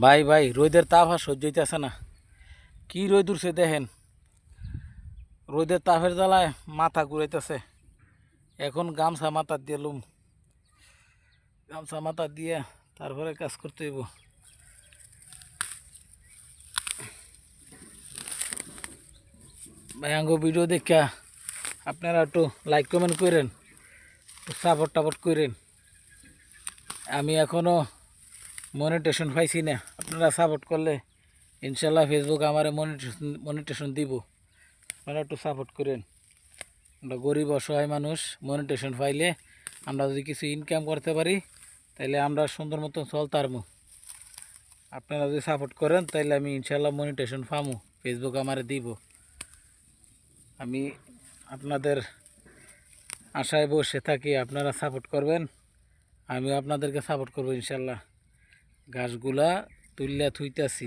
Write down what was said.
ভাই ভাই রোদের তাপ আর সহ্য হইতেছে না। কি রোদ উঠছে দেখেন, রোদের তাপের জ্বালায় মাথা ঘুরাইতেছে। এখন গামছা মাথা দিয়ে লুম, গামছা মাথা দিয়ে তারপরে কাজ করতে হইব। ভাই আঙ্গো ভিডিও দেখা আপনারা একটু লাইক কমেন্ট করেন, একটু সাপোর্ট টাপোর্ট করেন। আমি এখনও মনিটেশন পাইছি না, আপনারা সাপোর্ট করলে ইনশাল্লাহ ফেসবুক আমার মনিটেশন দিব। আপনারা একটু সাপোর্ট করেন। আমরা গরিব অসহায় মানুষ, মনিটেশন পাইলে আমরা যদি কিছু ইনকাম করতে পারি তাহলে আমরা সুন্দর মতো চলতে পারবো। আপনারা যদি সাপোর্ট করেন তাহলে আমি ইনশাল্লাহ মনিটেশন পামু, ফেসবুক আমার দিব। আমি আপনাদের আশায় বসে থাকি, আপনারা সাপোর্ট করবেন, আমিও আপনাদেরকে সাপোর্ট করবো ইনশাল্লাহ। ঘাসগুলা তুললে থুইতাছি।